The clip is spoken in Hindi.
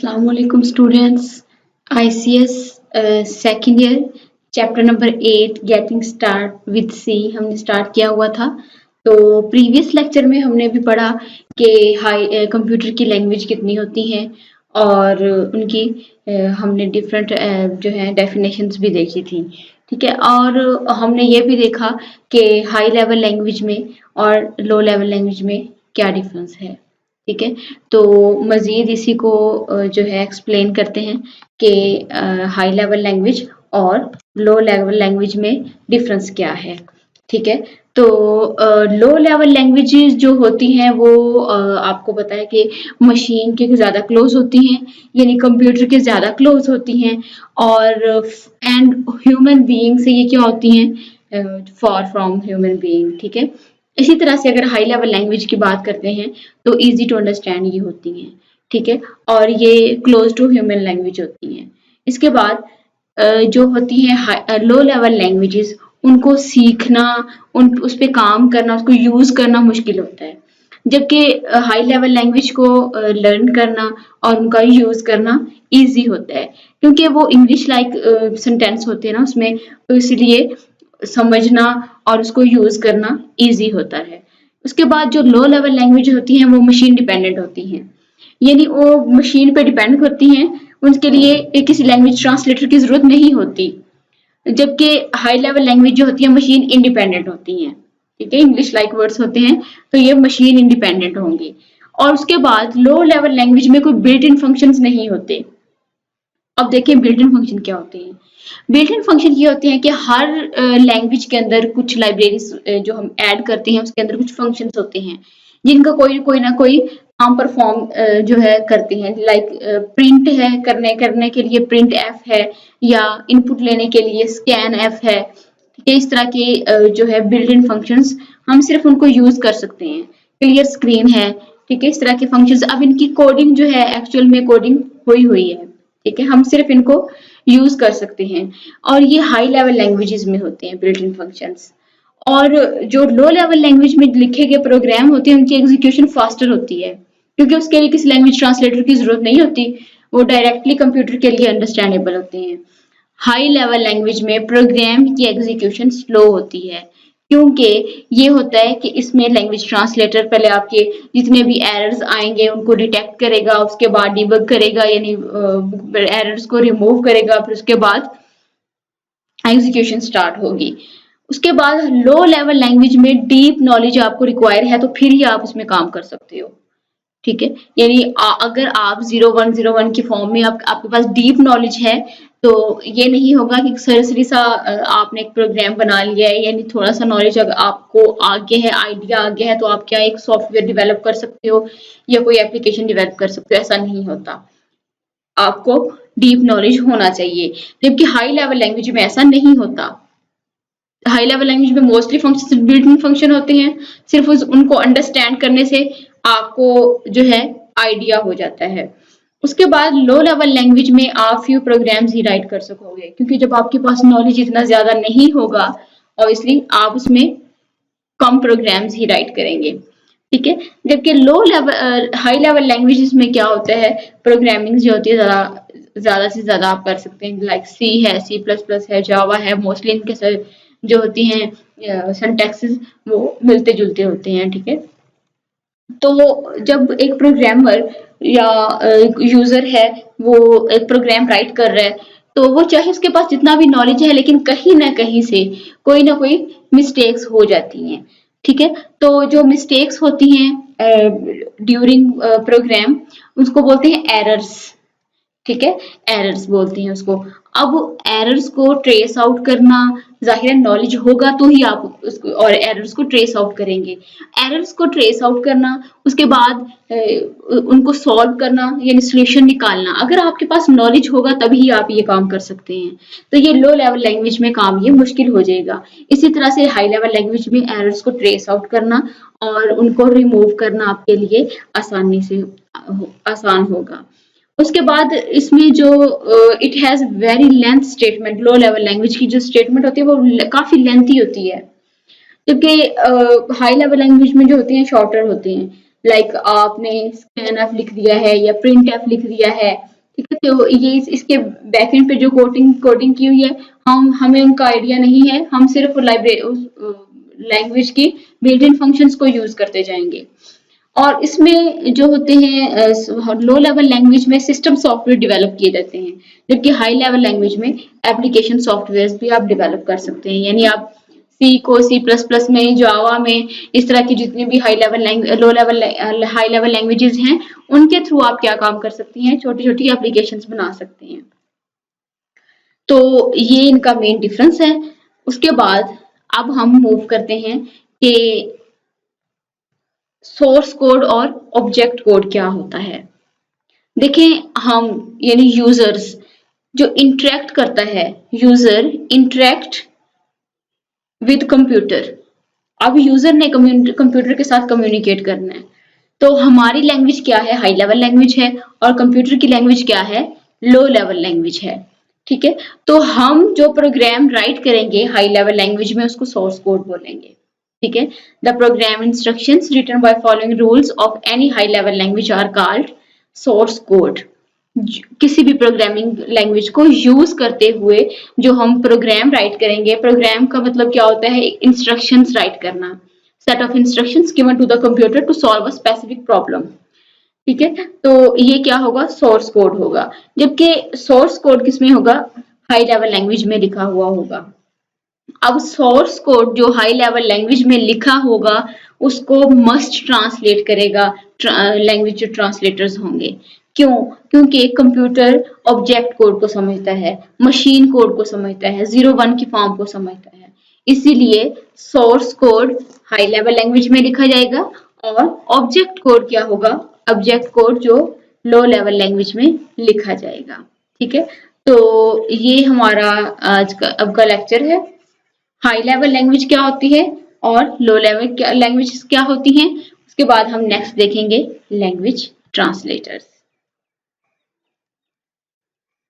अस्सलाम वालेकुम students. ICS second year chapter number 8 getting start with C हमने स्टार्ट किया हुआ था। तो प्रीवियस लेक्चर में हमने भी पढ़ा कि हाई कंप्यूटर की लैंग्वेज कितनी होती हैं और उनकी हमने डिफरेंट जो है डेफिनेशंस भी देखी थी। ठीक है, और हमने ये भी देखा कि हाई लेवल लैंग्वेज में और लो लेवल लैंग्वेज में क्या डिफरेंस है। ठीक है, तो मज़ीद इसी को जो है एक्सप्लेन करते हैं कि हाई लेवल लैंग्वेज और लो लेवल लैंग्वेज में डिफरेंस क्या है। ठीक है, तो लो लेवल लैंग्वेजेस जो होती हैं वो आपको पता है कि मशीन के ज़्यादा क्लोज होती हैं, यानी कंप्यूटर के ज़्यादा क्लोज होती हैं और एंड ह्यूमन बीइंग से ये क्या होती हैं, फॉर फ्रॉम ह्यूमन बीइंग। ठीक है, इसी तरह से अगर हाई लेवल लैंग्वेज की बात करते हैं तो इजी टू अंडरस्टैंड ये होती हैं। ठीक है, और ये क्लोज टू ह्यूमन लैंग्वेज होती हैं। इसके बाद जो होती हैं लो लेवल लैंग्वेजेस, उनको सीखना, उस पे काम करना, उसको यूज करना मुश्किल होता है, जबकि हाई लेवल लैंग्वेज को लर्न करना और उनका यूज करना इजी होता है, क्योंकि वो इंग्लिश लाइक सेंटेंस होते हैं ना उसमें, तो इसलिए समझना और उसको यूज करना इजी होता है। उसके बाद जो लो लेवल लैंग्वेज होती हैं वो मशीन डिपेंडेंट होती हैं, यानी वो मशीन पे डिपेंड होती हैं, उनके लिए किसी लैंग्वेज ट्रांसलेटर की जरूरत नहीं होती, जबकि हाई लेवल लैंग्वेज जो होती है मशीन इंडिपेंडेंट होती हैं। ठीक है, इंग्लिश लाइक वर्ड्स होते हैं तो ये मशीन इंडिपेंडेंट होंगे। और उसके बाद लो लेवल लैंग्वेज में कोई बिल्ट इन फंक्शंस नहीं होते। अब देखिए बिल्ट इन फंक्शन क्या होते हैं। बिल्ट इन फंक्शन ये होते हैं कि हर लैंग्वेज के अंदर कुछ लाइब्रेरीज जो हम ऐड करते हैं उसके अंदर कुछ फंक्शंस होते हैं जिनका कोई कोई ना कोई काम परफॉर्म जो है करते हैं। लाइक प्रिंट है, करने के लिए प्रिंट एफ है, या इनपुट लेने के लिए स्कैन एफ है। ठीक है, इस तरह के जो है बिल्ट इन फंक्शंस हम सिर्फ उनको यूज कर सकते हैं। क्लियर स्क्रीन है, ठीक है, इस तरह के फंक्शंस। अब इनकी कोडिंग जो है एक्चुअल में कोडिंग हुई है। ठीक है, हम सिर्फ इनको यूज कर सकते हैं और ये हाई लेवल लैंग्वेजेस में होते हैं बिल्ट इन फंक्शंस। और जो लो लेवल लैंग्वेज में लिखे गए प्रोग्राम होते हैं उनकी एग्जीक्यूशन फास्टर होती है, क्योंकि उसके लिए किसी लैंग्वेज ट्रांसलेटर की जरूरत नहीं होती, वो डायरेक्टली कंप्यूटर के लिए अंडरस्टैंडेबल होते हैं। हाई लेवल लैंग्वेज में प्रोग्राम की एग्जीक्यूशन स्लो होती है, क्योंकि ये होता है कि इसमें लैंग्वेज ट्रांसलेटर पहले आपके जितने भी एरर्स आएंगे उनको डिटेक्ट करेगा, उसके बाद डिबग करेगा, यानी एरर्स को रिमूव करेगा, फिर उसके बाद एग्जीक्यूशन स्टार्ट होगी। उसके बाद लो लेवल लैंग्वेज में डीप नॉलेज आपको रिक्वायर है तो फिर ही आप उसमें काम कर सकते हो। ठीक है, यानी अगर आप 0101 की फॉर्म में आपके पास डीप नॉलेज है तो ये नहीं होगा कि सरसरी सा आपने एक प्रोग्राम बना लिया है, यानी थोड़ा सा नॉलेज अगर आपको आगे है, आइडिया आगे है, तो आप क्या एक सॉफ्टवेयर डेवलप कर सकते हो या कोई एप्लीकेशन डेवलप कर सकते हो। ऐसा नहीं होता, आपको डीप नॉलेज होना चाहिए, जबकि हाई लेवल लैंग्वेज में ऐसा नहीं होता। हाई लेवल लैंग्वेज में mostly function built in function होते हैं, सिर्फ उनको अंडरस्टैंड करने से आपको जो है आइडिया हो जाता है। उसके बाद लो लेवल लैंग्वेज में आप फ्यू प्रोग्राम्स ही राइट कर सकोगे, क्योंकि जब आपके पास नॉलेज इतना ज्यादा नहीं होगा ऑब्वियसली आप उसमें कम प्रोग्राम्स ही राइट करेंगे। ठीक है, जबकि low level high level languages में क्या होता है, प्रोग्रामिंग जो होती है ज्यादा से ज्यादा आप कर सकते हैं। लाइक सी है, C++ है, जावा है, मोस्टली इनके जो होती हैं सिंटैक्सेस वो मिलते जुलते होते हैं। ठीक है, तो जब एक प्रोग्रामर या यूजर है वो एक प्रोग्राम राइट कर रहा है, तो वो चाहे उसके पास जितना भी नॉलेज है लेकिन कहीं ना कहीं से कोई ना कोई मिस्टेक्स हो जाती हैं। ठीक है, तो जो मिस्टेक्स होती हैं ड्यूरिंग प्रोग्राम उसको बोलते हैं एरर्स। ठीक है, एरर्स बोलते हैं उसको। अब एरर्स को ट्रेस आउट करना, जाहिर नॉलेज होगा तो ही आप उसको और एरर्स को ट्रेस आउट करेंगे। एरर्स को ट्रेस आउट करना, उसके बाद उनको सॉल्व करना यानी सोल्यूशन निकालना, अगर आपके पास नॉलेज होगा तभी आप ये काम कर सकते हैं। तो ये लो लेवल लैंग्वेज में काम ये मुश्किल हो जाएगा। इसी तरह से हाई लेवल लैंग्वेज में एरर्स को ट्रेस आउट करना और उनको रिमूव करना आपके लिए आसान होगा। उसके बाद इसमें जो it has very length statement, low level language की जो स्टेटमेंट होती है वो काफी लेंथी होती है, जबकि हाई लेवल लैंग्वेज में जो होती हैं शॉर्टर होती हैं। लाइक आपने स्कैन एफ लिख दिया है या प्रिंट एफ लिख दिया है, ठीक है। तो ये इसके बैकएंड पे जो कोडिंग की हुई है, हमें उनका आइडिया नहीं है, हम सिर्फ लैंग्वेज की बिल्ट इन फंक्शंस को यूज करते जाएंगे। और इसमें जो होते हैं लो लेवल लैंग्वेज में सिस्टम सॉफ्टवेयर डेवलप किए जाते हैं, जबकि हाई लेवल लैंग्वेज में एप्लीकेशन सॉफ्टवेयर भी आप डेवलप कर सकते हैं। यानी आप सी को C++ में, जावा में, इस तरह की जितनी भी low level high level languages हैं, उनके थ्रू आप क्या काम कर सकती हैं, छोटी छोटी एप्लीकेशंस बना सकते हैं। तो ये इनका मेन डिफरेंस है। उसके बाद अब हम मूव करते हैं कि सोर्स कोड और ऑब्जेक्ट कोड क्या होता है। देखें, हम यानी यूजर्स जो इंटरेक्ट करता है, यूजर इंटरेक्ट विद कंप्यूटर। अब यूजर ने कंप्यूटर के साथ कम्युनिकेट करना है, तो हमारी लैंग्वेज क्या है, हाई लेवल लैंग्वेज है, और कंप्यूटर की लैंग्वेज क्या है, लो लेवल लैंग्वेज है। ठीक है। तो हम जो प्रोग्राम राइट करेंगे हाई लेवल लैंग्वेज में, उसको सोर्स कोड बोलेंगे। ठीक है। The program instructions written by following rules of any high level language are called source code. किसी भी प्रोग्रामिंग लैंग्वेज को यूज करते हुए जो हम प्रोग्राम राइट करेंगे, प्रोग्राम का मतलब क्या होता है, इंस्ट्रक्शंस राइट करना, set of instructions given to the computer to solve a specific problem. ठीक है। तो ये क्या होगा, सोर्स कोड होगा। जबकि सोर्स कोड किसमें होगा, हाई लेवल लैंग्वेज में लिखा हुआ होगा। अब सोर्स कोड जो हाई लेवल लैंग्वेज में लिखा होगा, उसको मस्ट ट्रांसलेट करेगा लैंग्वेज जो ट्रांसलेटर्स होंगे। क्यों? क्योंकि कंप्यूटर ऑब्जेक्ट कोड को समझता है, मशीन कोड को समझता है, 0-1 की फॉर्म को समझता है। इसीलिए source code high level language में लिखा जाएगा, और ऑब्जेक्ट कोड क्या होगा, ऑब्जेक्ट कोड जो लो लेवल लैंग्वेज में लिखा जाएगा। ठीक है। तो ये हमारा आज का अब का लेक्चर है। हाई लेवल लैंग्वेज क्या होती है और लो लेवल लैंग्वेज क्या होती हैं, उसके बाद हम नेक्स्ट देखेंगे लैंग्वेज ट्रांसलेटर्स।